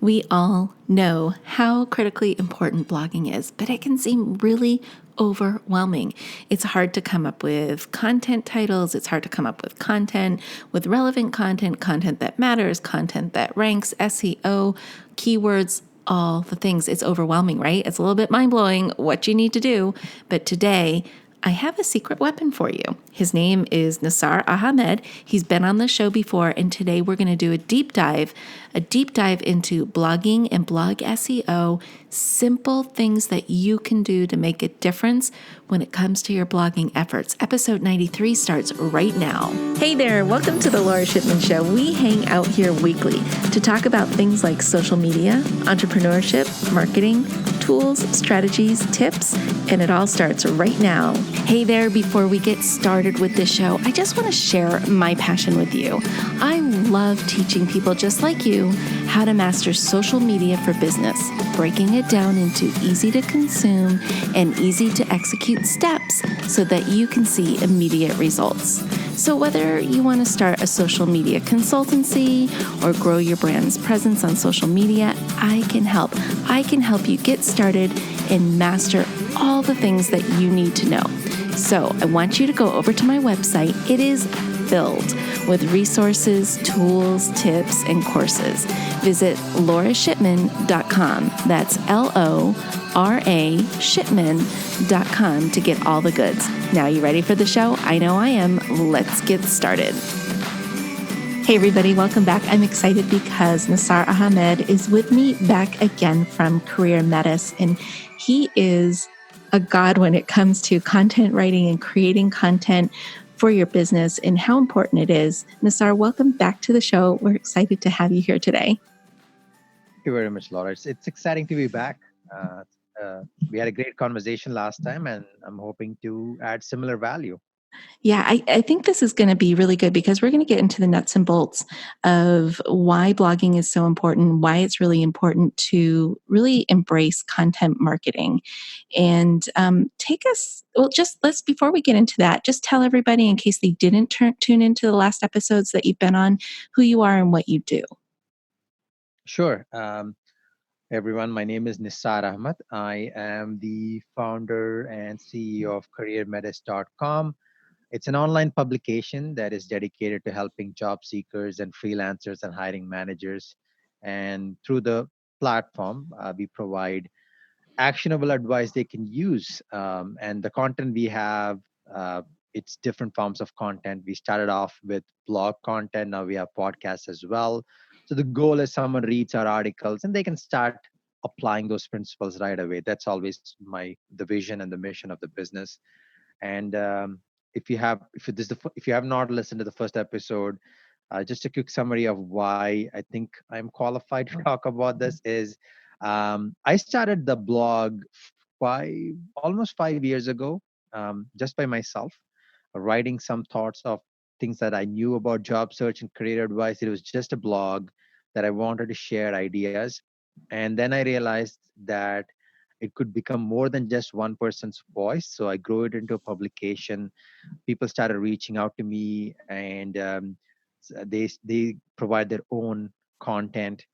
We all know how critically important blogging is, but it can seem really overwhelming. It's hard to come up with content titles. It's hard to come up with relevant content, content that matters, content that ranks, SEO, keywords, all the things. It's overwhelming, right? It's a little bit mind blowing what you need to do. But today, I have a secret weapon for you. His name is Nissar Ahamed. He's been on the show before, and today we're going to do a deep dive into blogging and blog SEO, simple things that you can do to make a difference when it comes to your blogging efforts. Episode 93 starts right now. Hey there, welcome to the Lora Shipman Show. We hang out here weekly to talk about things like social media, entrepreneurship, marketing, tools, strategies, tips, and it all starts right now. Hey there, before we get started with this show, I just want to share my passion with you. I love teaching people just like you how to master social media for business, breaking it down into easy to consume and easy to execute steps so that you can see immediate results. So whether you want to start a social media consultancy or grow your brand's presence on social media, I can help. I can help you get started and master all the things that you need to know. So I want you to go over to my website. It is filled with resources, tools, tips, and courses. Visit lorashipman.com. That's LORA shipman.com to get all the goods. Now, you ready for the show? I know I am. Let's get started. Hey everybody, welcome back. I'm excited because Nissar Ahamed is with me back again from Career Metis, and he is a god when it comes to content writing and creating content for your business and how important it is. Nissar, welcome back to the show. We're excited to have you here today. Thank you very much, Laura. It's exciting to be back. We had a great conversation last time, and I'm hoping to add similar value. Yeah, I think this is going to be really good because we're going to get into the nuts and bolts of why blogging is so important, why it's really important to really embrace content marketing. And before we get into that, just tell everybody, in case they didn't tune into the last episodes that you've been on, who you are and what you do. Sure. Everyone, my name is Nissar Ahamed. I am the founder and CEO of CareerMetis.com. It's an online publication that is dedicated to helping job seekers and freelancers and hiring managers. And through the platform, we provide actionable advice they can use. And the content we have, it's different forms of content. We started off with blog content. Now we have podcasts as well. So the goal is someone reads our articles and they can start applying those principles right away. That's always the vision and the mission of the business. And if you have not listened to the first episode, just a quick summary of why I think I'm qualified to talk about this is I started the blog almost 5 years ago, just by myself, writing some thoughts of things that I knew about job search and career advice. It was just a blog that I wanted to share ideas. And then I realized that it could become more than just one person's voice. So I grew it into a publication. People started reaching out to me, and they provide their own content.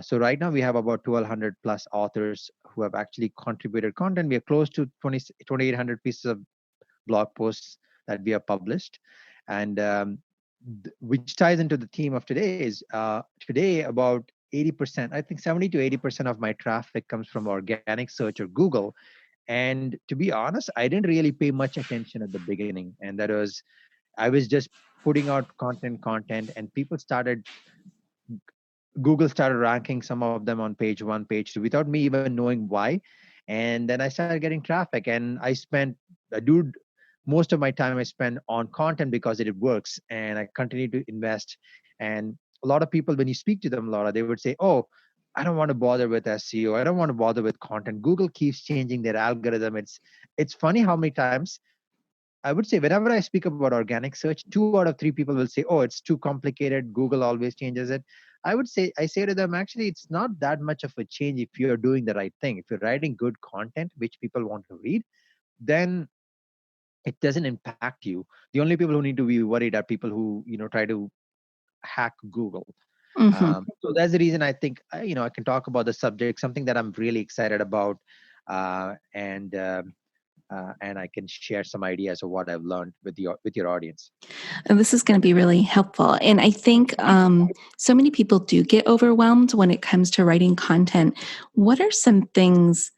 So right now we have about 1,200 plus authors who have actually contributed content. We are close to 2,800 pieces of blog posts that we have published. And which ties into the theme of today is today about 80%, I think 70 to 80% of my traffic comes from organic search or Google. And to be honest, I didn't really pay much attention at the beginning. And I was just putting out content, and Google started ranking some of them on page one, page two, without me even knowing why. And then I started getting traffic, and most of my time I spend on content because it works, and I continue to invest. And a lot of people, when you speak to them, Laura, they would say, "Oh, I don't want to bother with SEO. I don't want to bother with content. Google keeps changing their algorithm." It's funny how many times I would say whenever I speak about organic search, 2 out of 3 people will say, "Oh, it's too complicated. Google always changes it." I say to them, actually, it's not that much of a change if you're doing the right thing. If you're writing good content, which people want to read, then it doesn't impact you. The only people who need to be worried are people who, try to hack Google. Hmm. So that's the reason I think I can talk about the subject, something that I'm really excited about, and I can share some ideas of what I've learned with your audience. And this is going to be really helpful. And I think so many people do get overwhelmed when it comes to writing content. What are some things,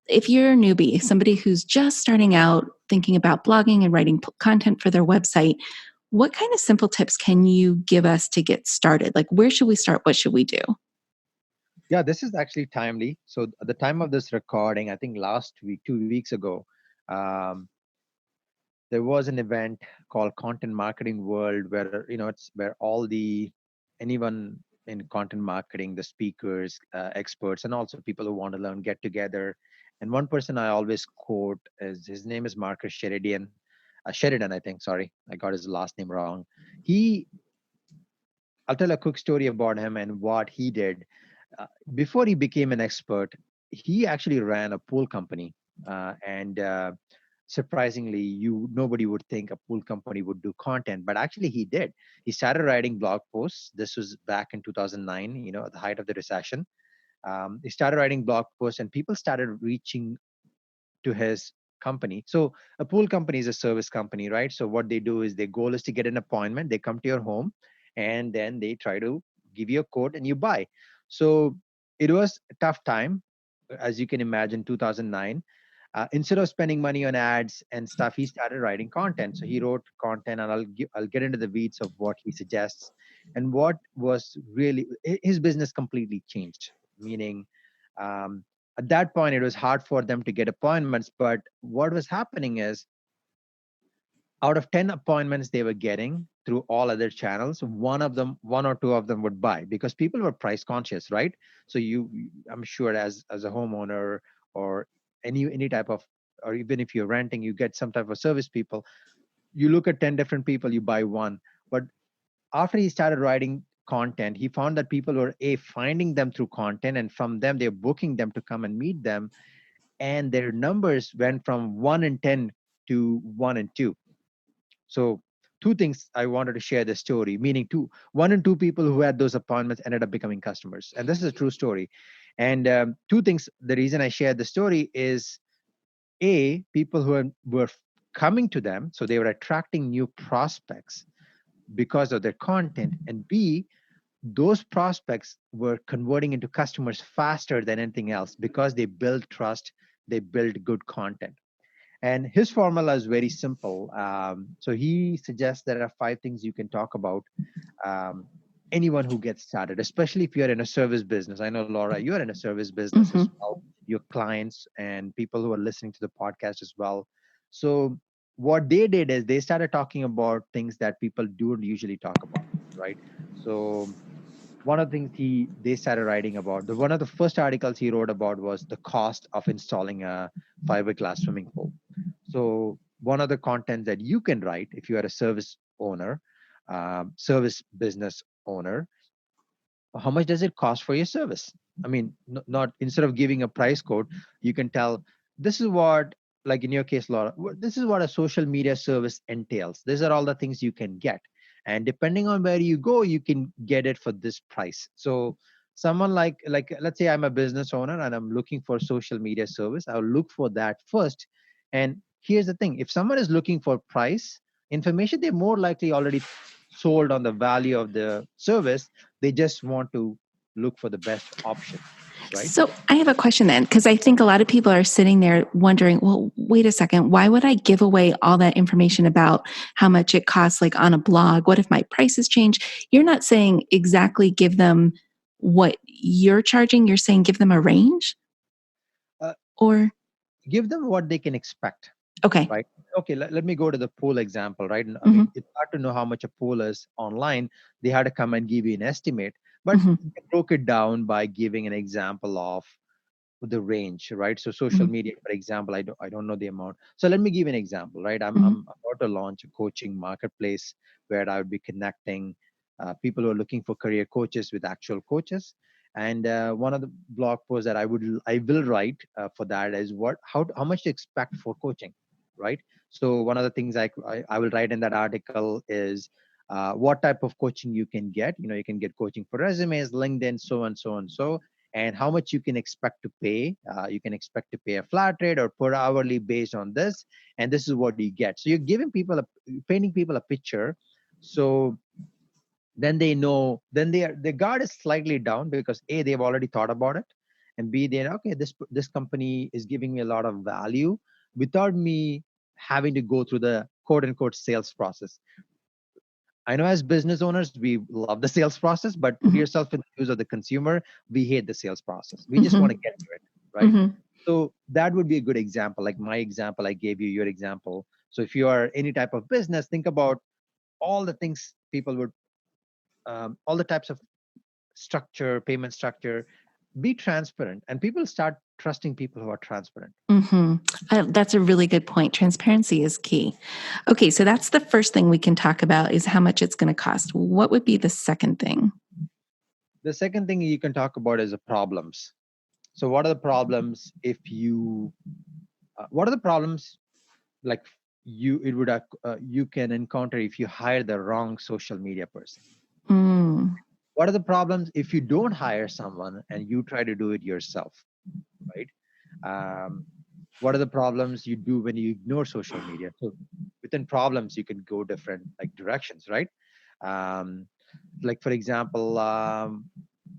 if you're a newbie, somebody who's just starting out thinking about blogging and writing content for their website, what kind of simple tips can you give us to get started? Like, where should we start? What should we do? Yeah, this is actually timely. So at the time of this recording, I think last week, 2 weeks ago, um, there was an event called Content Marketing World, where it's where all the anyone in content marketing, the speakers, experts, and also people who want to learn get together. And one person I always quote is, his name is Marcus Sheridan, I think. Sorry, I got his last name wrong. He I'll tell a quick story about him and what he did. Before he became an expert, he actually ran a pool company, and surprisingly, you nobody would think a pool company would do content, but actually he did. He started writing blog posts. This was back in 2009, at the height of the recession. He started writing blog posts, and people started reaching to his company. So a pool company is a service company, right? So what they do is their goal is to get an appointment. They come to your home, and then they try to give you a quote and you buy. So it was a tough time, as you can imagine, 2009. Instead of spending money on ads and stuff, he started writing content. So he wrote content, and I'll get into the weeds of what he suggests. And what was really his business completely changed. Meaning, um, at that point, it was hard for them to get appointments. But what was happening is, out of 10 appointments they were getting through all other channels, one or two of them would buy, because people were price conscious, right? So I'm sure, as a homeowner, or any type of, or even if you're renting, you get some type of service people, you look at 10 different people, you buy one. But after he started writing content, he found that people were finding them through content, and from them they're booking them to come and meet them, and their numbers went from 1 and 10 to 1 and 2. So two things I wanted to share this story, meaning one and two people who had those appointments ended up becoming customers. And this is a true story. And two things, the reason I shared the story is, people were coming to them. So they were attracting new prospects because of their content. And B, those prospects were converting into customers faster than anything else, because they build trust, they build good content. And his formula is very simple. So he suggests there are 5 things you can talk about. Um, Anyone who gets started, especially if you're in a service business. I know, Laura, you're in a service business Hmm. as well. Your clients and people who are listening to the podcast as well. So what they did is they started talking about things that people don't usually talk about, right? So one of the things they started writing about, one of the first articles he wrote about was the cost of installing a fiberglass swimming pool. So one of the content that you can write if you are a service owner, service business owner, how much does it cost for your service? I mean, not instead of giving a price code, you can tell, this is what, like in your case, Laura, this is what a social media service entails. These are all the things you can get. And depending on where you go, you can get it for this price. So someone like let's say I'm a business owner and I'm looking for social media service, I'll look for that first. And here's the thing, if someone is looking for price information, they're more likely already sold on the value of the service. They just want to look for the best option, right? So I have a question then, because I think a lot of people are sitting there wondering, well, wait a second, why would I give away all that information about how much it costs, like on a blog? What if my prices change? You're not saying exactly give them what you're charging, you're saying give them a range, uh, or Give them what they can expect, okay. right? Okay, let me go to the pool example, right? I Hmm. mean, it's hard to know how much a pool is online. They had to come and give you an estimate, but Hmm. they broke it down by giving an example of the range, right? So social Hmm. media, for example, I don't know the amount. So let me give an example, right? I'm Hmm. about to launch a coaching marketplace where I would be connecting people who are looking for career coaches with actual coaches. And one of the blog posts that I will write for that is how much to expect for coaching, right? So one of the things I will write in that article is what type of coaching you can get. You know, you can get coaching for resumes, LinkedIn, so on, so on, so, and how much you can expect to pay. You can expect to pay a flat rate or per hourly based on this, and this is what you get. So you're giving people painting people a picture, so then they know, then their guard is slightly down because A, they've already thought about it, and B, they're okay, this company is giving me a lot of value without me having to go through the quote unquote sales process. I know as business owners, we love the sales process, but put Mm-hmm. yourself in the shoes of the consumer. We hate the sales process. We just want to Mm-hmm. get to it, right? Mm-hmm. So that would be a good example, like my example, I gave you your example. So if you are any type of business, think about all the things people would, all the types of structure, payment structure, be transparent, and people start trusting people who are transparent. Mm-hmm. That's a really good point. Transparency is key. Okay, so that's the first thing we can talk about is how much it's going to cost. What would be the second thing? The second thing you can talk about is the problems. So what are the problems if you, what are the problems like you can encounter if you hire the wrong social media person? Mm. What are the problems if you don't hire someone and you try to do it yourself, right? um, what are the problems you do when you ignore social media? So within problems you can go different like directions, right? um, like for example,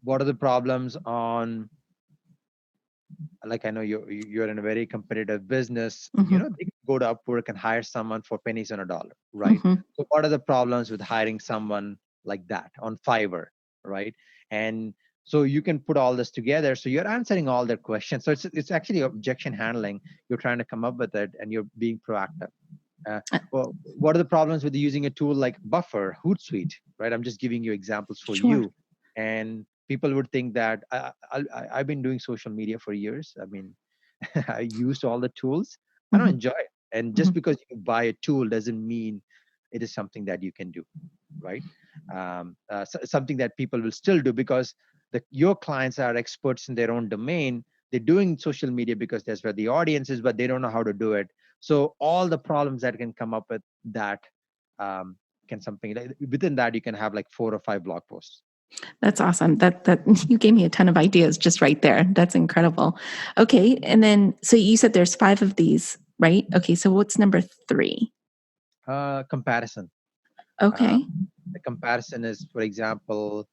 what are the problems on, like I know you're in a very competitive business, you Mm-hmm. know, they can go to Upwork and hire someone for pennies on a dollar, right? Mm-hmm. So what are the problems with hiring someone like that on Fiverr, right? And so you can put all this together, so you're answering all their questions. So it's actually objection handling. You're trying to come up with it and you're being proactive. Well, what are the problems with using a tool like Buffer, Hootsuite, right? I'm just giving you examples for Sure. you. And people would think that I've been doing social media for years. I mean, I used all the tools. I don't Mm-hmm. enjoy it. And just Mm-hmm. because you buy a tool doesn't mean it is something that you can do, right? Something that people will still do because your clients are experts in their own domain. They're doing social media because that's where the audience is, but they don't know how to do it. So all the problems that can come up with that, um, can something like within that you can have like 4 or 5 blog posts. That's awesome. That you gave me a ton of ideas just right there. That's incredible. Okay, and then so you said there's 5 of these, right? Okay, so what's number 3? Comparison. Uh, Okay. the comparison is, for example,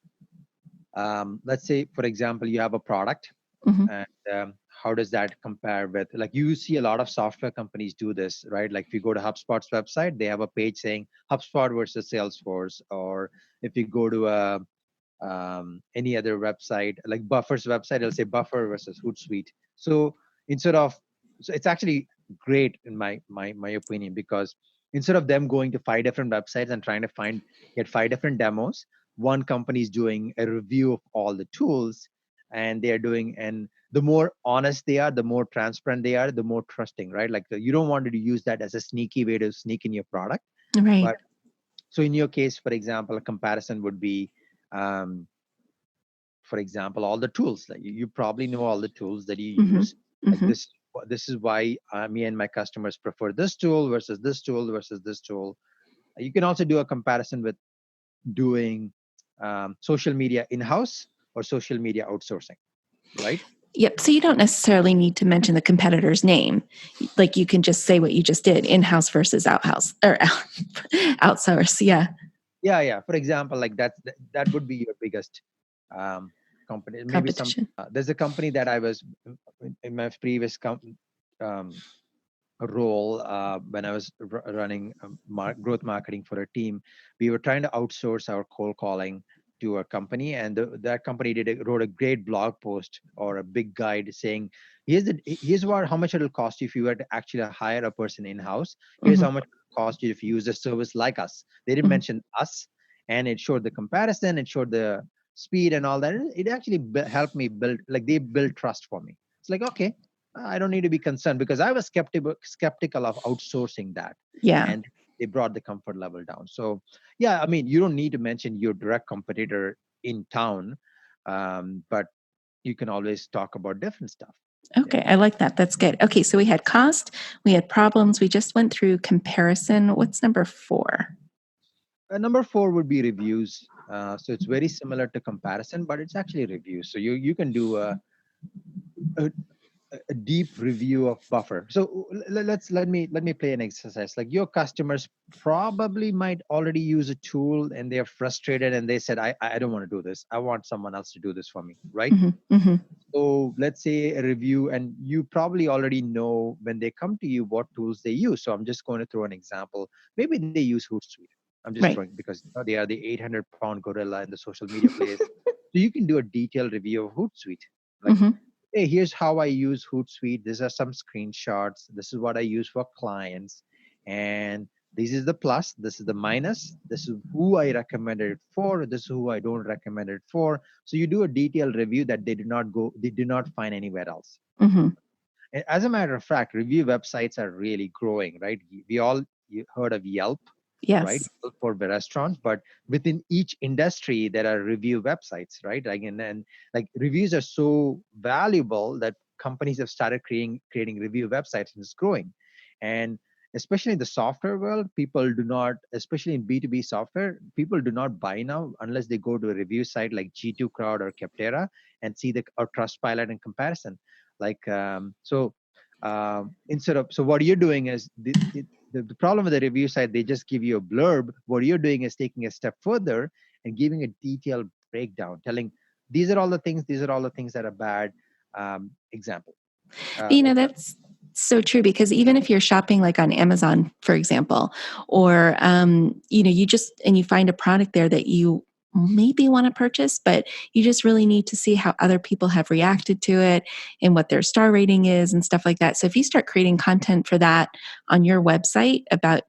let's say, for example, you have a product, Mm-hmm. and how does that compare with, like, you see a lot of software companies do this, right? Like if you go to HubSpot's website, they have a page saying HubSpot versus Salesforce. Or if you go to any other website like Buffer's website, it'll say Buffer versus Hootsuite. So instead of, so it's actually great in my opinion, because instead of them going to 5 different websites and trying to get 5 different demos, one company is doing a review of all the tools, and they are doing, and the more honest they are, the more transparent they are, the more trusting, right? Like you don't want to use that as a sneaky way to sneak in your product. Right. But so in your case, for example, a comparison would be, um, for example, all the tools, like you probably know all the tools that you Mm-hmm. use. Like Mm-hmm. this is why me and my customers prefer this tool versus this tool versus this tool. You can also do a comparison with doing social media in-house or social media outsourcing, right? Yep. So you don't necessarily need to mention the competitor's name. Like you can just say what you just did, in-house versus outhouse or outsource. Yeah. Yeah. For example, like that would be your biggest company. Maybe some, Competition. there's a company that I was in my previous um, role, when I was running growth marketing for a team. We were trying to outsource our cold calling to a company, and that company wrote a great blog post or a big guide saying, here's what, how much it'll cost you if you were to actually hire a person in house. Here's Mm-hmm. how much it'll cost you if you use a service like us. They didn't Mm-hmm. mention us, and it showed the comparison, it showed the speed and all that. It actually helped me build, like they build trust for me. It's like, okay, I don't need to be concerned, because I was skeptical of outsourcing that, Yeah. and they brought the comfort level down. So, yeah, I mean, you don't need to mention your direct competitor in town, but you can always talk about different stuff. Yeah. Okay. I like that. That's good. Okay. So we had cost, we had problems. We just went through comparison. What's number 4? Number four would be reviews. So it's very similar to comparison, but it's actually reviews. So you can do a, a deep review of buffer. So let me play an exercise. Like your customers probably might already use a tool and they're frustrated and they said, I don't want to do this. I want someone else to do this for me, right? Hmm. Hmm. So let's say a review, and you probably already know when they come to you what tools they use. So I'm just going to throw an example. Maybe they use Hootsuite. I'm just Right. throwing because they are the 800-pound gorilla in the social media place. So you can do a detailed review of Hootsuite. Like, Hmm. hey, here's how I use Hootsuite. These are some screenshots. This is what I use for clients. And this is the plus, this is the minus, this is who I recommended it for, this is who I don't recommend it for. So you do a detailed review that they did not find anywhere else. Hmm. As a matter of fact, review websites are really growing, right? We all you heard of Yelp, right? Yes. Yelp for the restaurants, but within each industry, there are review websites, right? Like, and like reviews are so valuable that companies have started creating review websites, and it's growing. And especially in the software world, people do not, especially in B2B software, people do not buy now unless they go to a review site like G2 Crowd or Capterra and see the or Trustpilot in comparison. Like instead of, so what you're doing is the problem with the review site, they just give you a blurb. What you're doing is taking a step further and giving a detailed breakdown, telling these are all the things that are bad. Example. You know, Like that's so true because even if you're shopping like on Amazon, for example, or you just and you find a product there that you maybe want to purchase, but you just really need to see how other people have reacted to it and what their star rating is and stuff like that. So if you start creating content for that on your website about,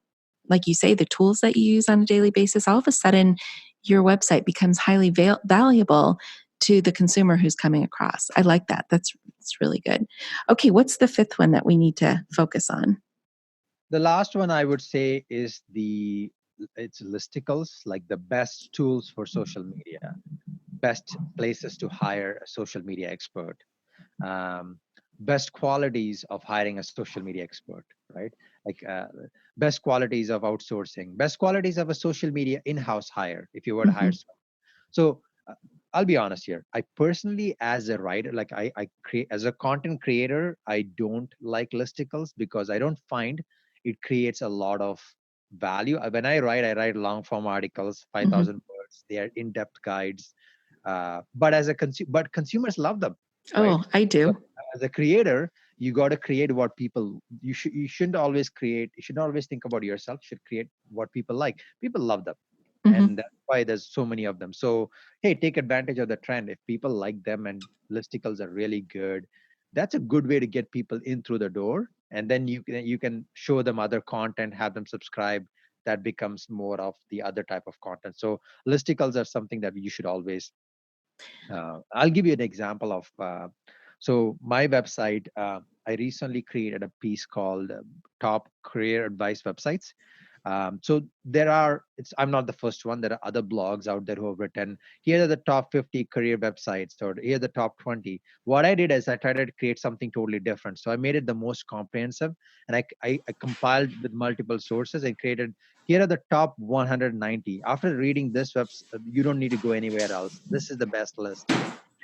like you say, the tools that you use on a daily basis, all of a sudden your website becomes highly valuable to the consumer who's coming across. I like that. That's really good. Okay, what's the fifth one that we need to focus on? the last one I would say is it's listicles, like the best tools for social media, best places to hire a social media expert, um, best qualities of hiring a social media expert, right? Like best qualities of outsourcing, best qualities of a social media in-house hire if you were to hire Hmm. someone. So I'll be honest here. I personally, as a writer, like I create as a content creator, I don't like listicles because I don't find it creates a lot of value. When I write long form articles, Hmm. 5,000 words. They are in-depth guides. But but consumers love them, right? Oh, I So do. as a creator, you got to create what people you shouldn't always create. You should not always think about yourself. You should create what people like. People love them, Hmm. and that's why there's so many of them. So hey, take advantage of the trend. If people like them and listicles are really good, that's a good way to get people in through the door. And then you can show them other content, have them subscribe. That becomes more of the other type of content. So listicles are something that you should always. I'll give you an example of. So my website, I recently created a piece called Top Career Advice Websites. So I'm not the first one. There are other blogs out there who have written, here are the top 50 career websites, or here are the top 20. What I did is I tried to create something totally different. So I made it the most comprehensive, and I compiled with multiple sources and created, here are the top 190. After reading this you don't need to go anywhere else. This is the best list.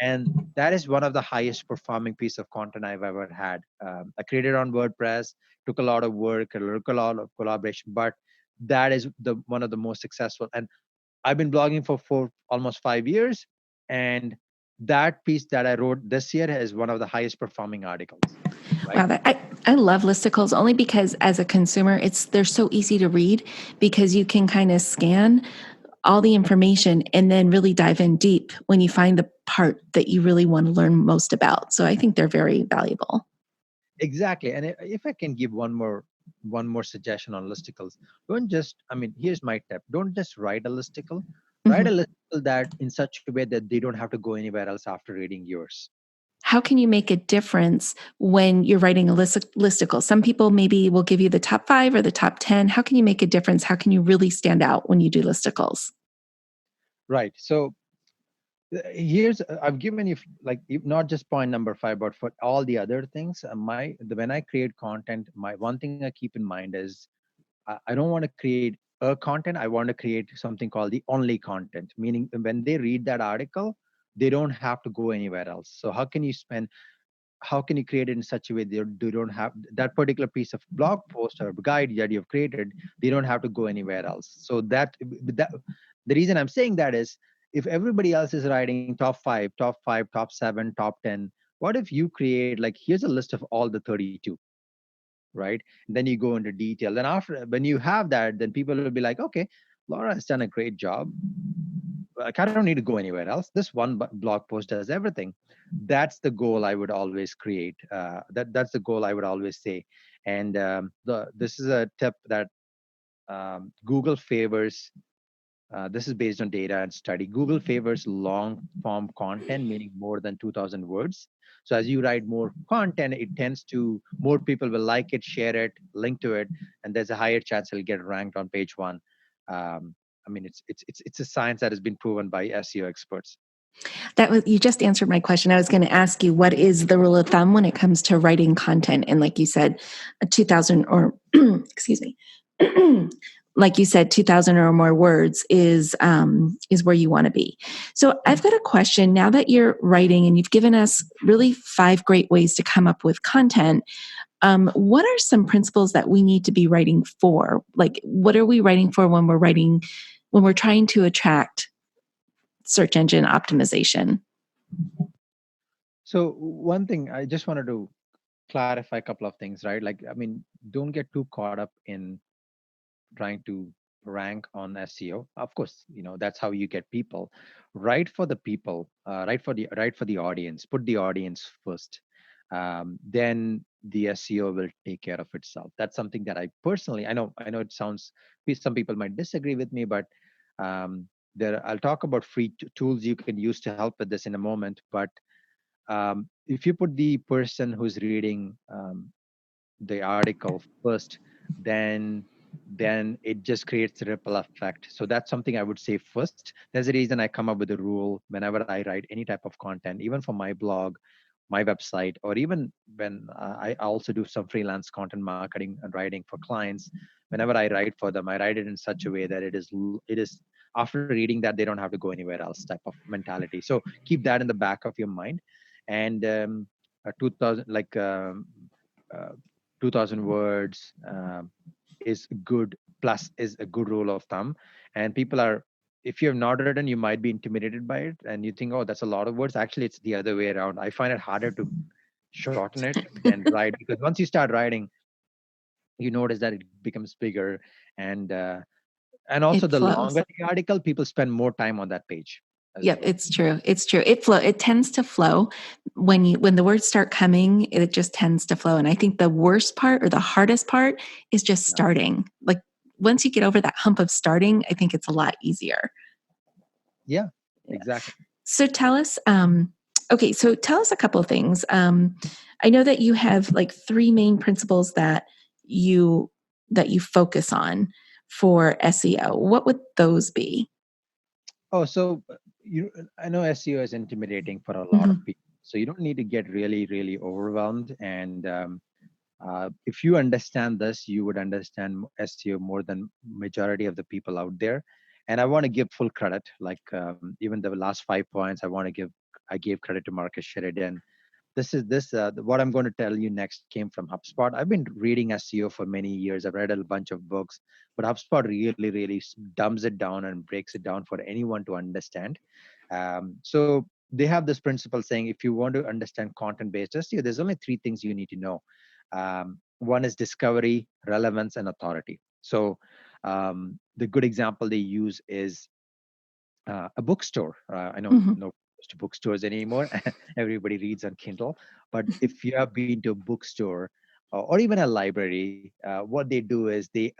And that is one of the highest performing piece of content I've ever had. I created on WordPress, took a lot of work, took a lot of collaboration, but that is the one of the most successful. And I've been blogging for almost 5 years, and that piece that I wrote this year is one of the highest performing articles, right? Wow, I love listicles only because as a consumer, they're so easy to read because you can kind of scan all the information and then really dive in deep when you find the part that you really want to learn most about. So I think they're very valuable. Exactly. And if I can give one more suggestion on listicles, don't just, I mean, here's my tip. Don't just write a listicle. Write a Mhm. listicle that in such a way that they don't have to go anywhere else after reading yours. How can you make a difference when you're writing a listicle? Some people maybe will give you the top 5 or the top 10. How can you make a difference? How can you really stand out when you do listicles? Right. So here's I've given you like not just point number 5, but for all the other things. When I create content, my one thing I keep in mind is I don't want to create content, I want to create something called the only content, meaning when they read that article, they don't have to go anywhere else. So how can you create it in such a way they don't have that particular piece of blog post or guide that you've created, they don't have to go anywhere else. So that the reason I'm saying that is, if everybody else is writing top 5, top 7, top 10, what if you create like, here's a list of all the 32, right? And then you go into detail. Then after, when you have that, then people will be like, okay, Laura has done a great job. Like, I don't need to go anywhere else. This one blog post does everything. That's the goal I would always create. That's the goal I would always say. And this is a tip that Google favors. This is based on data and study. Google favors long form content, meaning more than 2,000 words. So as you write more content, it tends to, more people will like it, share it, link to it, and there's a higher chance it'll get ranked on page one. I mean, it's a science that has been proven by SEO experts. That was, you just answered my question. I was going to ask you, what is the rule of thumb when it comes to writing content? And like you said, a 2,000 or excuse me, like you said, 2,000 or more words is where you want to be. So I've got a question. Now that you're writing and you've given us really 5 great ways to come up with content, what are some principles that we need to be writing for? Like, what are we writing for when we're trying to attract search engine optimization? So one thing I just wanted to clarify a couple of things, right? Like, I mean, don't get too caught up in trying to rank on SEO. Of course, that's how you get people. Write for the people, write for the audience. Put the audience first. Then the SEO will take care of itself. That's something that I personally, I know it sounds, some people might disagree with me, but I'll talk about free tools you can use to help with this in a moment. But if you put the person who's reading the article first, then it just creates a ripple effect. So that's something I would say first. There's a reason I come up with a rule whenever I write any type of content, even for my blog, my website, or even when I also do some freelance content marketing and writing for clients. Whenever I write for them, I write it in such a way that it is after reading that, they don't have to go anywhere else type of mentality. So keep that in the back of your mind. And 2000, like uh, 2,000 words is good, plus is a good rule of thumb. And people are, if you have not written, you might be intimidated by it and you think, oh, that's a lot of words. Actually, it's the other way around. I find it harder to shorten it than write, because once you start writing, you notice that it becomes bigger. and uh, and also, It the flows. longer the article, people spend more time on that page as Yep, well. it's true. It's true. It tends to flow when the words start coming, it just tends to flow. And I think the worst part or the hardest part is just Yeah, starting. Like, once you get over that hump of starting, I think it's a lot easier. yeah, Yeah. exactly. So tell us, okay, so tell us a couple of things. I know that you have like 3 main principles you that you focus on for SEO. What would those be? Oh, so I know SEO is intimidating for a lot of Mhm. people. So you don't need to get really, really overwhelmed. And if you understand this, you would understand SEO more than majority of the people out there. And I want to give full credit. Like, even the last 5 points, I gave credit to Marcus Sheridan. What I'm going to tell you next came from HubSpot. I've been reading SEO for many years. I've read a bunch of books, but HubSpot really, really dumbs it down and breaks it down for anyone to understand. So they have this principle saying, if you want to understand content-based SEO, there's only 3 things you need to know. One is discovery, relevance, and authority. So the good example they use is a bookstore. I know Mhm. no goes to bookstores anymore. Everybody reads on Kindle. But if you have been to a bookstore or even a library, what they do is they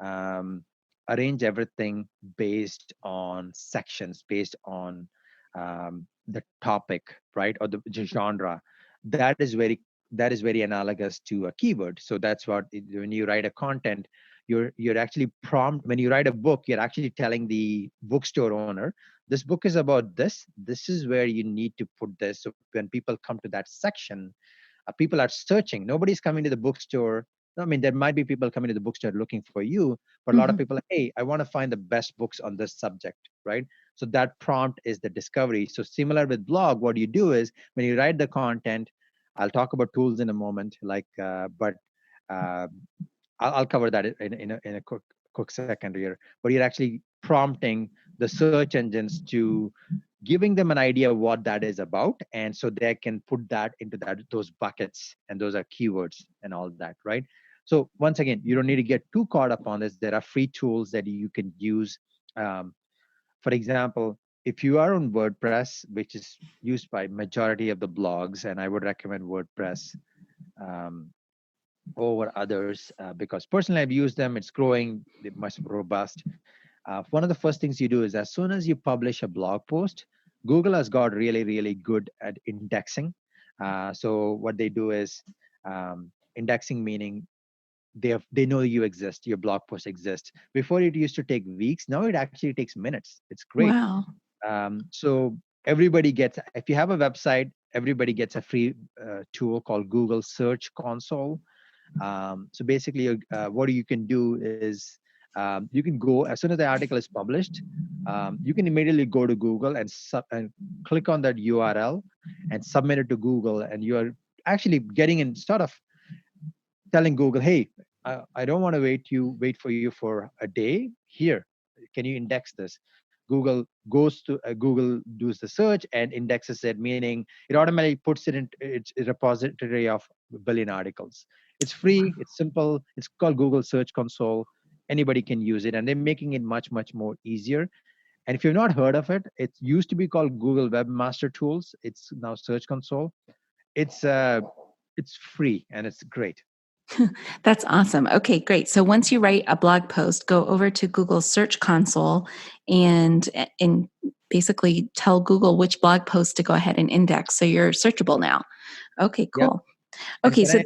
um, arrange everything based on sections, based on the topic, right, or the genre. That is very that is very analogous to a keyword. So that's when you write a content, you're actually prompt. When you write a book, you're actually telling the bookstore owner, this book is about this, this is where you need to put this. So when people come to that section, people are searching. Nobody's coming to the bookstore I mean, there might be people coming to the bookstore looking for you, but a lot of Mhm. people, hey, I want to find the best books on this subject, right? So that prompt is the discovery. So similar with blog, what you do is when you write the content, I'll talk about tools in a moment, but uh, I'll cover that in a quick second here. But you're actually prompting the search engines to giving them an idea of what that is about, and so they can put that into those buckets, and those are keywords and all that, right? So once again, you don't need to get too caught up on this. There are free tools that you can use. um, for example, if you are on WordPress, which is used by majority of the blogs, and I would recommend WordPress um, over others, because personally I've used them. It's growing, they're much robust. One of the first things you do is as soon as you publish a blog post, Google has got really, really good at indexing. So what they do is indexing, meaning they know you exist, your blog post exists. Before it used to take weeks, now it actually takes minutes. It's great. Wow. So everybody gets, if you have a website, everybody gets a free tool called Google Search Console. So basically, what you can do is you can go as soon as the article is published, you can immediately go to Google and click on that URL and submit it to Google, and you are actually getting in sort of telling Google, hey, I don't want to wait for you for a day. Here, can you index this? Google does the search and indexes it, meaning it automatically puts it in its repository of a billion articles. It's free, it's simple, it's called Google Search Console. Anybody can use it, and they're making it much, much more easier. And if you've not heard of it, it used to be called Google Webmaster Tools. It's now Search Console. It's uh, it's free and it's great. That's awesome. Okay, great. So once you write a blog post, go over to Google Search Console and basically tell Google which blog post to go ahead and index so you're searchable now. Okay, Yep. cool. And Okay, can so I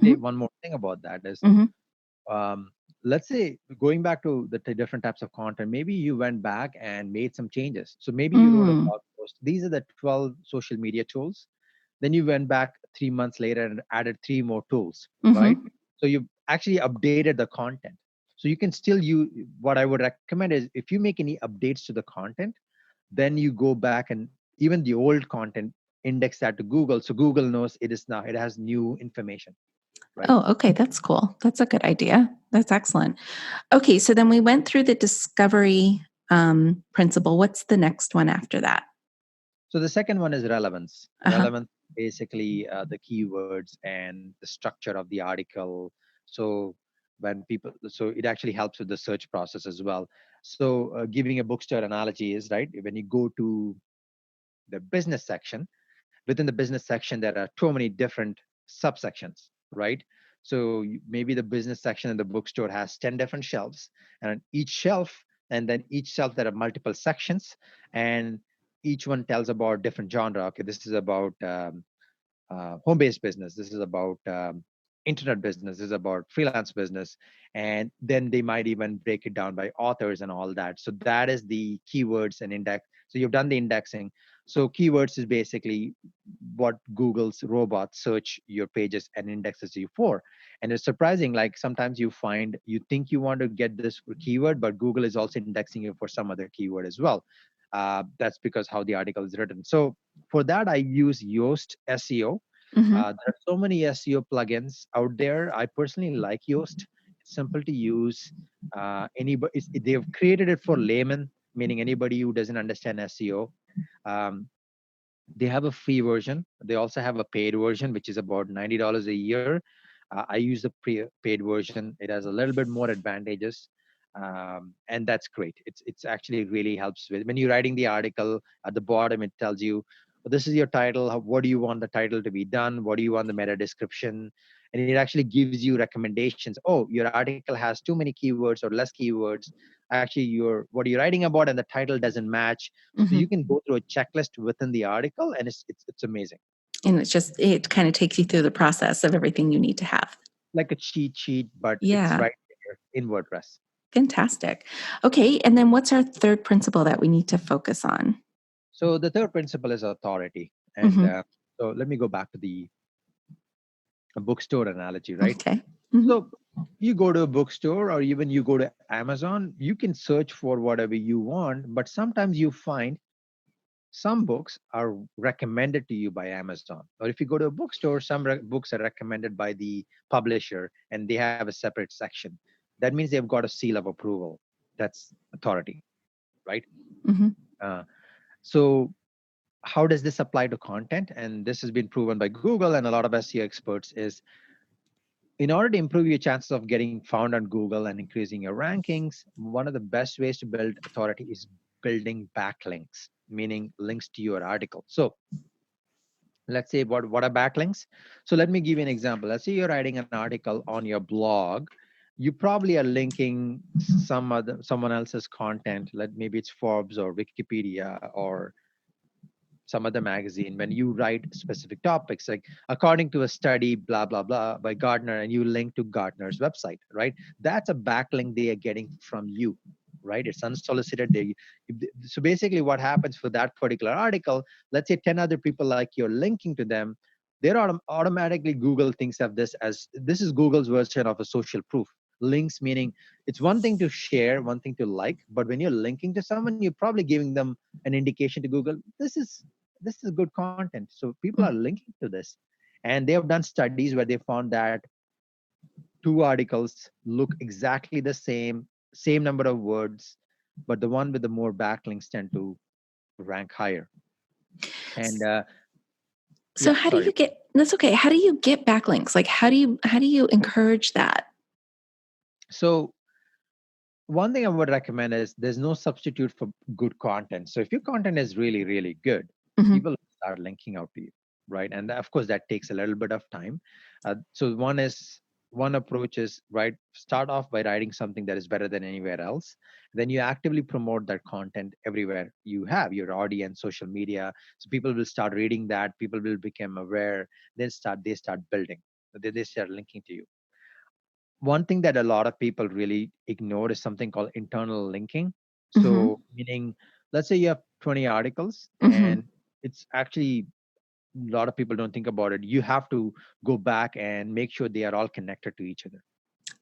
say mhm, one more thing about that is, mhm, let's say going back to the different types of content, maybe you went back and made some changes. So maybe you wrote a mm, blog post. These are the 12 social media tools. Then you went back 3 months later and added three more tools, right? mhm. So you actually updated the content. So you can still use, what I would recommend is if you make any updates to the content, then you go back and even the old content, index that to Google. So Google knows it has new information, right? Oh, okay, that's cool. That's a good idea. That's excellent. Okay, so then we went through the discovery principle. What's the next one after that? So the second one is relevance. Uh-huh. Relevance, basically the keywords and the structure of the article. So so it actually helps with the search process as well. So giving a bookstore analogy is right when you go to the business section. Within the business section, there are too many different subsections, right? So maybe the business section in the bookstore has 10 different shelves, and on each shelf, and then each shelf there are multiple sections, and each one tells about different genre. Okay, this is about home-based business. This is about internet business. This is about freelance business, and then they might even break it down by authors and all that. So that is the keywords and index. So you've done the indexing. So keywords is basically what Google's robot search your pages and indexes you for. And it's surprising, like sometimes you find you think you want to get this keyword, but Google is also indexing you for some other keyword as well. That's because how the article is written. So for that, I use Yoast SEO. Hmm. There are so many SEO plugins out there. I personally like Yoast. It's simple to use. They've created it for laymen, meaning anybody who doesn't understand SEO. Um, they have a free version. They also have a paid version, which is about $90 a year. I use the paid version. It has a little bit more advantages, and that's great. It's actually really helps with when you're writing the article. At the bottom, it tells you, well, this is your title. What do you want the title to be done? What do you want the meta description? And it actually gives you recommendations. Oh, your article has too many keywords or less keywords. Actually, what you're writing about and the title doesn't match. So Hmm. you can go through a checklist within the article, and it's amazing, And it kind of takes you through the process of everything you need to have. like a cheat sheet, but it's Yeah, right there in WordPress. fantastic. Okay, and then what's our third principle that we need to focus on? So the third principle is authority, and Hmm. so let me go back to the bookstore analogy, right? Okay. Hmm. So you go to a bookstore or even you go to Amazon, you can search for whatever you want, but sometimes you find some books are recommended to you by Amazon. Or if you go to a bookstore, some books are recommended by the publisher and they have a separate section. That means they've got a seal of approval. That's authority, right? Hmm. Uh, so how does this apply to content? And this has been proven by Google and a lot of SEO experts is in order to improve your chances of getting found on Google and increasing your rankings, one of the best ways to build authority is building backlinks, meaning links to your article. So let's say what are backlinks. So let me give you an example. Let's say you're writing an article on your blog. You probably are linking someone else's content, like maybe it's Forbes or Wikipedia or some other magazine. When you write specific topics like according to a study blah blah blah by Gartner, and you link to Gartner's website, right? That's a backlink they are getting from you, right? It's unsolicited. So basically what happens for that particular article, let's say 10 other people like you're linking to them, they're automatically Google thinks of this as this is Google's version of a social proof. Links meaning it's one thing to share, one thing to like, but when you're linking to someone, you're probably giving them an indication to Google, this is good content. So people are linking to this. And they have done studies where they found that two articles look exactly the same number of words, but the one with the more backlinks tend to rank higher. And So yeah, how do sorry. you get, that's okay. How do you get backlinks? Like how do you encourage that? So one thing I would recommend is there's no substitute for good content. So if your content is really, really good, Hmm. people will start linking out to you, right? And of course, that takes a little bit of time. So one approach is right. Start off by writing something that is better than anywhere else. Then you actively promote that content everywhere you have your audience, social media. So people will start reading that. People will become aware. Then they start building. They start linking to you. One thing that a lot of people really ignore is something called internal linking. Hmm. So, meaning, let's say you have 20 articles, Hmm. and it's actually a lot of people don't think about it. You have to go back and make sure they are all connected to each other,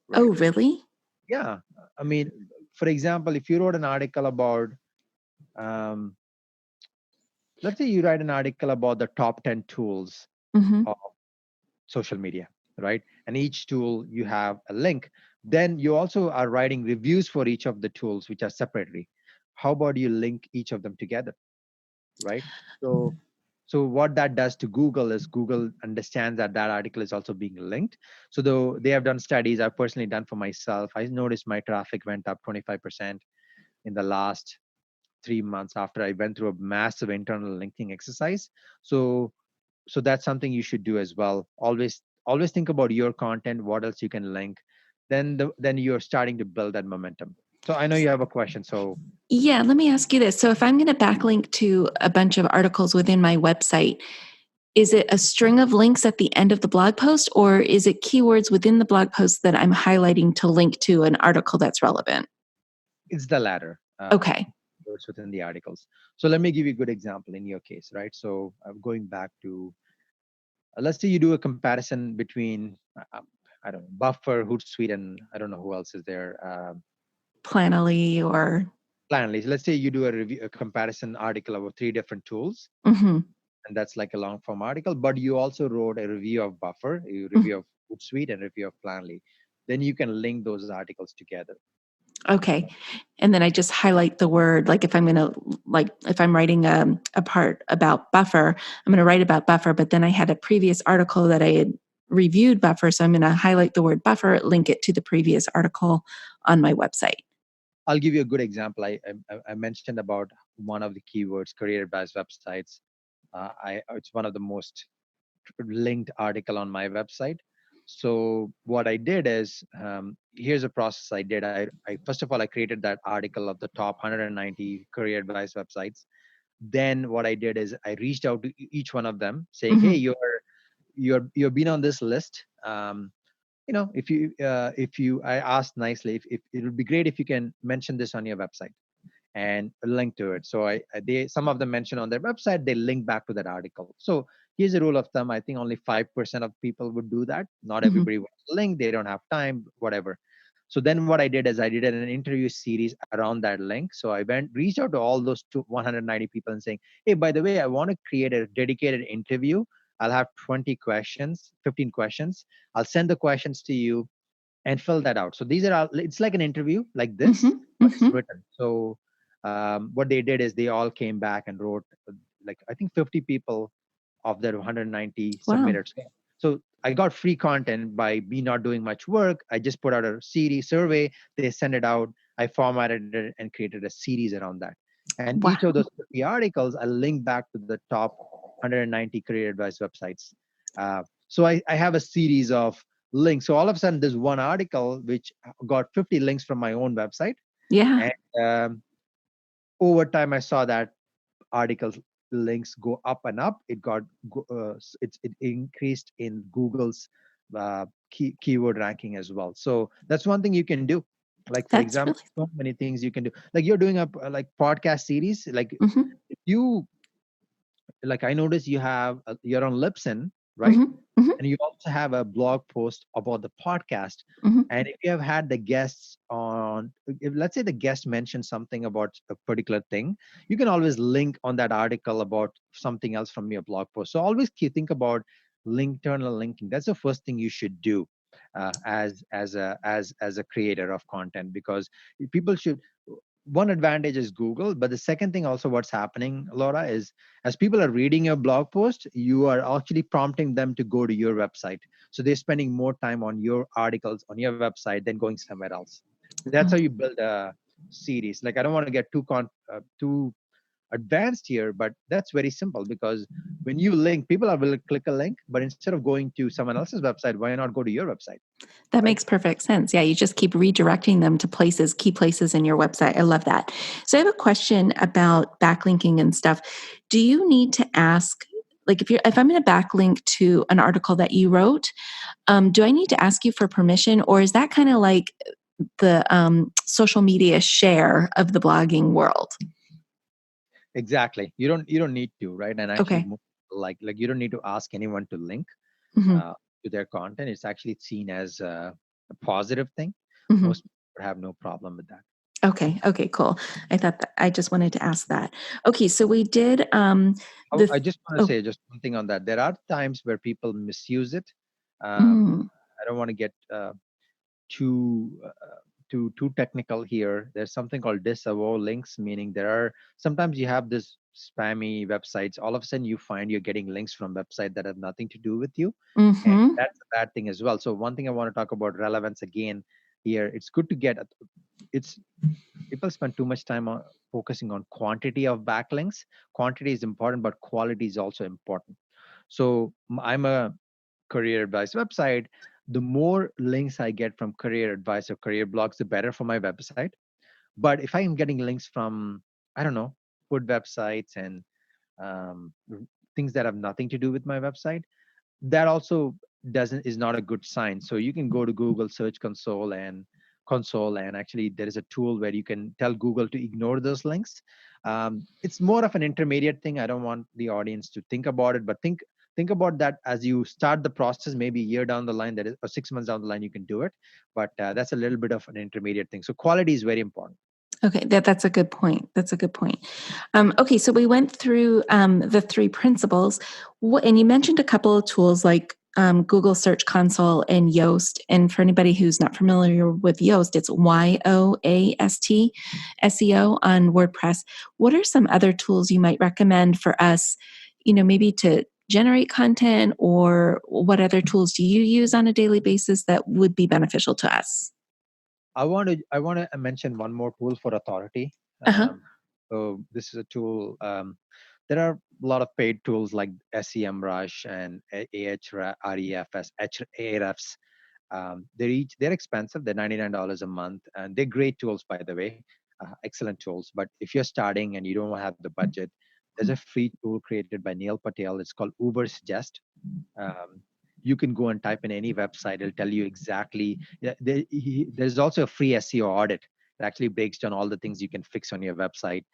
right? Oh, really? Yeah. I mean, for example, if you wrote an article about, um, let's say you write an article about the top 10 tools Hmm. of social media, right? And each tool you have a link. Then you also are writing reviews for each of the tools, which are separately. How about you link each of them together, right? So, so what that does to Google is Google understands that that article is also being linked. So though they have done studies, I've personally done for myself. I noticed my traffic went up 25% in the last 3 months after I went through a massive internal linking exercise. So that's something you should do as well. Always think about your content, what else you can link. Then you're starting to build that momentum. So I know you have a question. So Yeah, let me ask you this. So if I'm going to backlink to a bunch of articles within my website, is it a string of links at the end of the blog post, or is it keywords within the blog post that I'm highlighting to link to an article that's relevant? it's the latter. Okay. Words within the articles. So let me give you a good example in your case, right? So going back to let's say you do a comparison between I don't know Buffer, Hootsuite, and I don't know who else is there. Planoly or. Planly, let's say you do a comparison article of three different tools, Hmm. and that's like a long form article, but you also wrote a review of Buffer, a review of Hootsuite, and a review of Planly. Then you can link those articles together. Okay. And then I just highlight the word, like if I'm going to, like if I'm writing a part about Buffer, I'm going to write about Buffer, but then I had a previous article that I had reviewed Buffer. So I'm going to highlight the word Buffer, link it to the previous article on my website. I'll give you a good example. I mentioned about one of the keywords, career advice websites. It's one of the most linked article on my website. So what I did is, here's a process I did. I first of all I created that article of the top 190 career advice websites. Then what I did is I reached out to each one of them saying, hey, Hmm. you're been on this list. If you I asked nicely if it would be great if you can mention this on your website and a link to it. So they some of them mention on their website, they link back to that article. So here's a rule of thumb. I think only 5% of people would do that. Not Hmm. everybody wants to link. They don't have time, whatever. So then what I did is I did an interview series around that link. So I reached out to all those 190 people and saying, hey, by the way, I want to create a dedicated interview. I'll have 20 questions, 15 questions. I'll send the questions to you and fill that out. So these are all, it's like an interview like Hmm. this, but it's Hmm. written. So what they did is they all came back and wrote, like, I think 50 people of their 190 Wow. submitted. So I got free content by me not doing much work. I just put out a series survey. They sent it out. I formatted it and created a series around that. And each of Wow. those 50 articles, I link back to the top 190 career advice websites. So I have a series of links. So all of a sudden, there's one article which got 50 links from my own website. Yeah. And over time, I saw that articles links go up and up. It increased in Google's keyword ranking as well. So that's one thing you can do. Like, for That's example, really. so many things you can do. Like, you're doing a like podcast series. Like, Hmm. if you, like, I noticed you're on Libsyn, right? Hmm. Hmm. And you also have a blog post about the podcast. Hmm. And if you have had the guests on, if, let's say the guest mentioned something about a particular thing, you can always link on that article about something else from your blog post. So always think about internal linking. That's the first thing you should do as a creator of content, because people should. One advantage is Google, but the second thing also what's happening, Laura, is as people are reading your blog post, you are actually prompting them to go to your website. So they're spending more time on your articles on your website than going somewhere else. That's how you build a series. Like, I don't want to get too advanced here, but that's very simple, because when you link, people will click a link, but instead of going to someone else's website, why not go to your website, That right? makes perfect sense. Yeah, you just keep redirecting them to places, key places in your website. I love that. So I have a question about backlinking and stuff. Do you need to ask, like, if I'm going to backlink to an article that you wrote, do I need to ask you for permission, or is that kind of like the social media share of the blogging world? Exactly. You don't need to, right? And actually, Okay. like you don't need to ask anyone to link Hmm. uh, to their content. It's actually seen as a positive thing. Hmm. Most people have no problem with that. Okay. Okay. Cool. I thought that, I just wanted to ask that. Okay. So we did the. I just want to Oh. say just one thing on that. There are times where people misuse it. Mm, I don't want to get too too technical here. There's something called disavow links, meaning there are sometimes you have this spammy websites. All of a sudden, you find you're getting links from websites that have nothing to do with you, and mm-hmm. that's a bad thing as well. So one thing I want to talk about relevance again here. It's good to get. It's people spend too much time on focusing on quantity of backlinks. Quantity is important, but quality is also important. So I'm a career advice website. The more links I get from career advice or career blogs, the better for my website. But if I am getting links from, I don't know, food websites and um, things that have nothing to do with my website, that also doesn't is not a good sign. So you can go to Google Search Console, and actually there is a tool where you can tell Google to ignore those links. It's more of an intermediate thing. I don't want the audience to think about it, but think about that as you start the process. Maybe a year down the line, that is, or 6 months down the line, you can do it. But that's a little bit of an intermediate thing. So quality is very important. Okay, that's a good point. That's a good point. Okay, so we went through the three principles, and you mentioned a couple of tools like Google Search Console and Yoast. And for anybody who's not familiar with Yoast, it's Yoast SEO on WordPress. What are some other tools you might recommend for us? Maybe to generate content, or what other tools do you use on a daily basis that would be beneficial to us? I want to mention one more tool for authority. Uh huh. So this is a tool. There are a lot of paid tools like SEMrush and Ahrefs. Ahrefs. They're expensive. They're $99 a month, and they're great tools, by the way. Excellent tools. But if you're starting and you don't have the budget, there's a free tool created by Neil Patel. It's called Uber Suggest. um, you can go and type in any website. It'll tell you exactly. Yeah, there's also a free SEO audit that actually breaks down all the things you can fix on your website.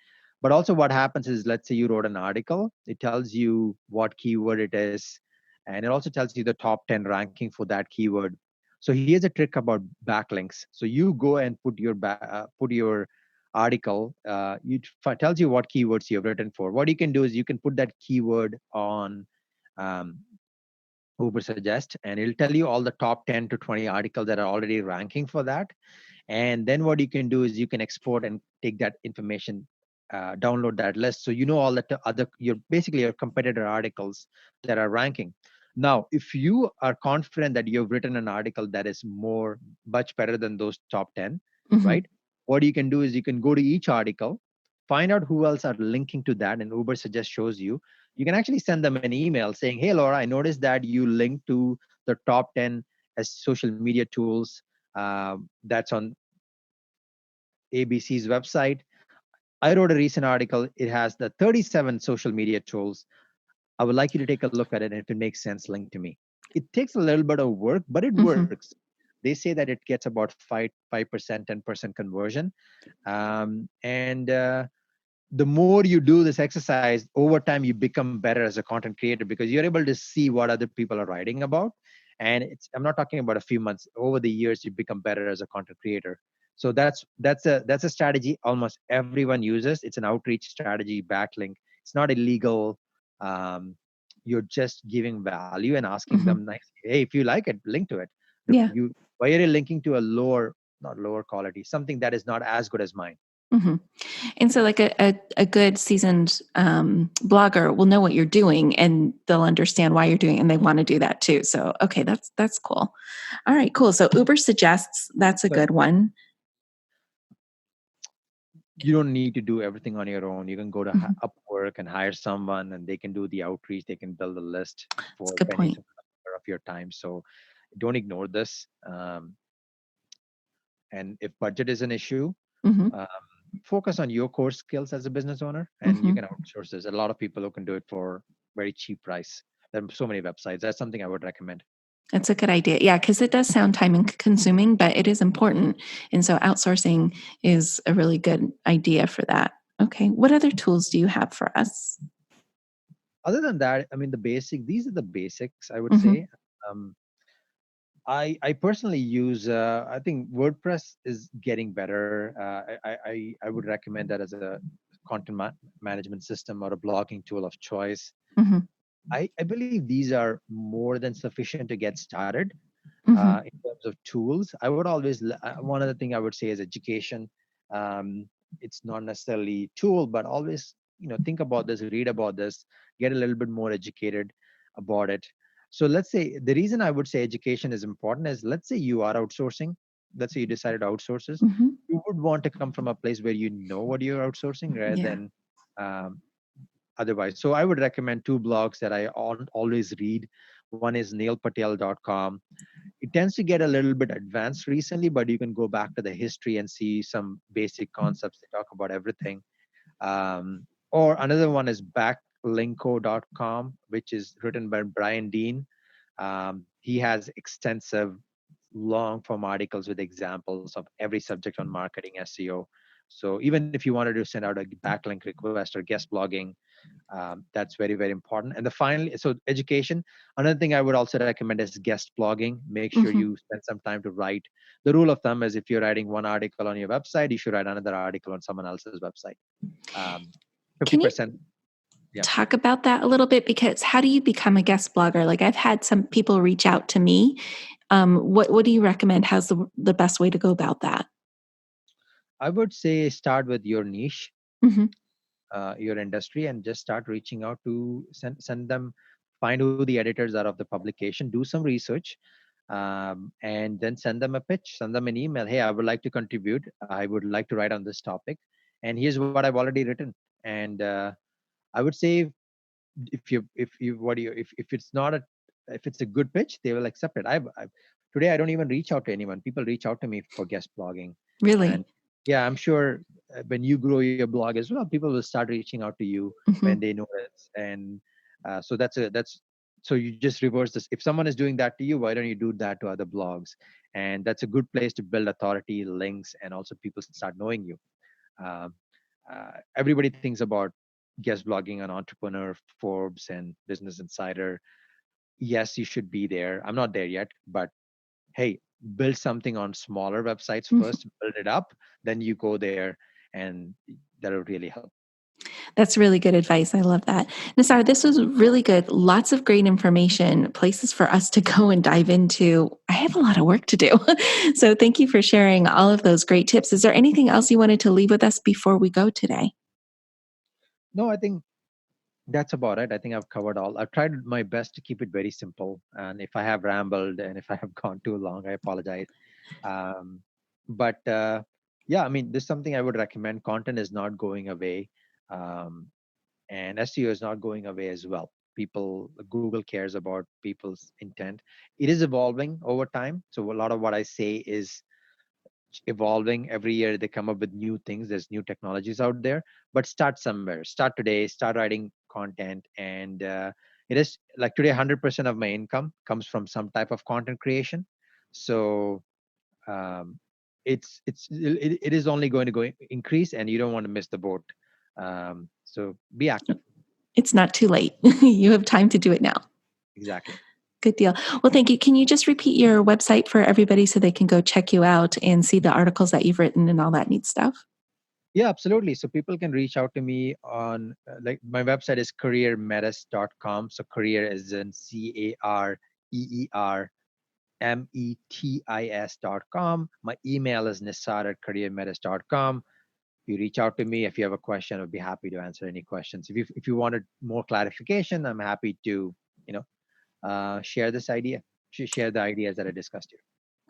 But also what happens is, let's say you wrote an article, it tells you what keyword it is, and it also tells you the top 10 ranking for that keyword. So here's a trick about backlinks. So you go and put your article, tells you what keywords you have written for. What you can do is you can put that keyword on um, Uber Suggest, and it'll tell you all the top 10 to 20 articles that are already ranking for that. And then what you can do is you can export and take that information, download that list. So you know all the other, your basically your competitor articles that are ranking. Now, if you are confident that you've written an article that is much better than those top 10, Mm-hmm. right? What you can do is you can go to each article, find out who else are linking to that, and Uber Suggest shows you. You can actually send them an email saying, "Hey, Laura, I noticed that you linked to the top 10 as social media tools. That's on ABC's website. I wrote a recent article. It has the 37 social media tools. I would like you to take a look at it. And if it makes sense, link to me." It takes a little bit of work, but it Mm-hmm. works. They say that it gets about 5%, 10% conversion. And the more you do this exercise, over time you become better as a content creator because you're able to see what other people are writing about. And I'm not talking about a few months. Over the years, you become better as a content creator. So that's a strategy almost everyone uses. It's an outreach strategy, backlink. It's not illegal. Um, you're just giving value and asking Mm-hmm. them nicely, "Hey, if you like it, link to it." Yeah. Why are you linking to a not lower quality, something that is not as good as mine? Mm-hmm. And so, like a good seasoned blogger will know what you're doing, and they'll understand why you're doing it, and they want to do that too. So, okay, that's cool. All right, cool. So Uber suggests that's a But good one. you don't need to do everything on your own. You can go to Mm-hmm. Upwork and hire someone, and they can do the outreach. They can build a list That's a for good pennies point. of your time. So don't ignore this. And if budget is an issue, Mm-hmm. um, focus on your core skills as a business owner, and you Mm-hmm. can outsource this. A lot of people who can do it for very cheap price. There are so many websites. That's something I would recommend. That's a good idea. Yeah, because it does sound time consuming, but it is important. And so outsourcing is a really good idea for that. Okay. What other tools do you have for us? Other than that, I mean, these are the basics, I would say. Mm-hmm. Um, I personally use I think WordPress is getting better. I would recommend that as a management system or a blogging tool of choice. Mm-hmm. I believe these are more than sufficient to get started Mm-hmm. in terms of tools. I would always one other thing I would say is education. Um, it's not necessarily tool, but always think about this, read about this, get a little bit more educated about it. So let's say the reason I would say education is important is, let's say you are outsourcing. Let's say you decided to outsource this. Mm-hmm. You would want to come from a place where you know what you're outsourcing rather Yeah. than um, otherwise. So I would recommend two blogs that I always read. One is neilpatel.com. It tends to get a little bit advanced recently, but you can go back to the history and see some basic concepts. They talk about everything. Or another one is backlinko.com, which is written by Brian Dean. He has extensive long form articles with examples of every subject on marketing, SEO. So even if you wanted to send out a backlink request or guest blogging, that's very, very important. And the final, so education. Another thing I would also recommend is guest blogging. Make sure Mm-hmm. you spend some time to write. The rule of thumb is, if you're writing one article on your website, you should write another article on someone else's website. um, Can you 50%. Yeah. talk about that a little bit? Because how do you become a guest blogger? Like I've had some people reach out to me. What do you recommend? How's the best way to go about that? I would say start with your niche, Mm-hmm. your industry, and just start reaching out to send them, find who the editors are of the publication, do some research, and then send them a pitch, send them an email. "Hey, I would like to contribute. I would like to write on this topic, and here's what I've already written." And I would say, if you what do you if it's not a if it's a good pitch, they will accept it. I've today I don't even reach out to anyone. People reach out to me for guest blogging, and Really? yeah, I'm sure when you grow your blog as well, people will start reaching out to you Mm-hmm. when they notice. And so that's so you just reverse this. If someone is doing that to you, why don't you do that to other blogs? And that's a good place to build authority, links, and also people start knowing you. Um, everybody thinks about guest blogging on Entrepreneur, Forbes, and Business Insider. Yes, you should be there. I'm not there yet, but hey, build something on smaller websites first, build it up, then you go there, and that'll really help. That's really good advice. I love that. Nissar, this was really good. Lots of great information, places for us to go and dive into. I have a lot of work to do. So thank you for sharing all of those great tips. Is there anything else you wanted to leave with us before we go today? No, I think that's about it. I think I've covered all. I've tried my best to keep it very simple. And if I have rambled and if I have gone too long, I apologize. Um, but yeah, I mean, this is something I would recommend. Content is not going away. Um, and SEO is not going away as well. Google cares about people's intent. It is evolving over time. So a lot of what I say is evolving. Every year they come up with new things. There's new technologies out there, but start somewhere. Start today. Start writing content, and it is like today 100% of my income comes from some type of content creation. So um, it is only going to go increase, and you don't want to miss the boat. So be active. It's not too late. You have time to do it now. Exactly. Good deal. Well, thank you. Can you just repeat your website for everybody so they can go check you out and see the articles that you've written and all that neat stuff? Yeah, absolutely. So people can reach out to me on like my website is careermetis.com. So career is in CAREERMETIS.com. My email is nissar@careermetis.com. You reach out to me if you have a question. I'd be happy to answer any questions. If you wanted more clarification, I'm happy to share this idea, share the ideas that I discussed here.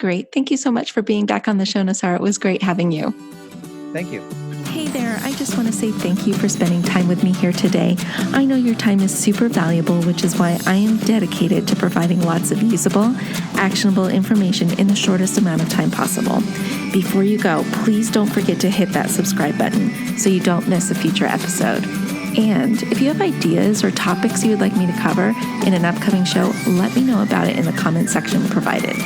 Great. Thank you so much for being back on the show, Nissar. It was great having you. Thank you. Hey there, I just want to say thank you for spending time with me here today. I know your time is super valuable, which is why I am dedicated to providing lots of usable, actionable information in the shortest amount of time possible. Before you go, please don't forget to hit that subscribe button so you don't miss a future episode. And if you have ideas or topics you would like me to cover in an upcoming show, let me know about it in the comment section provided.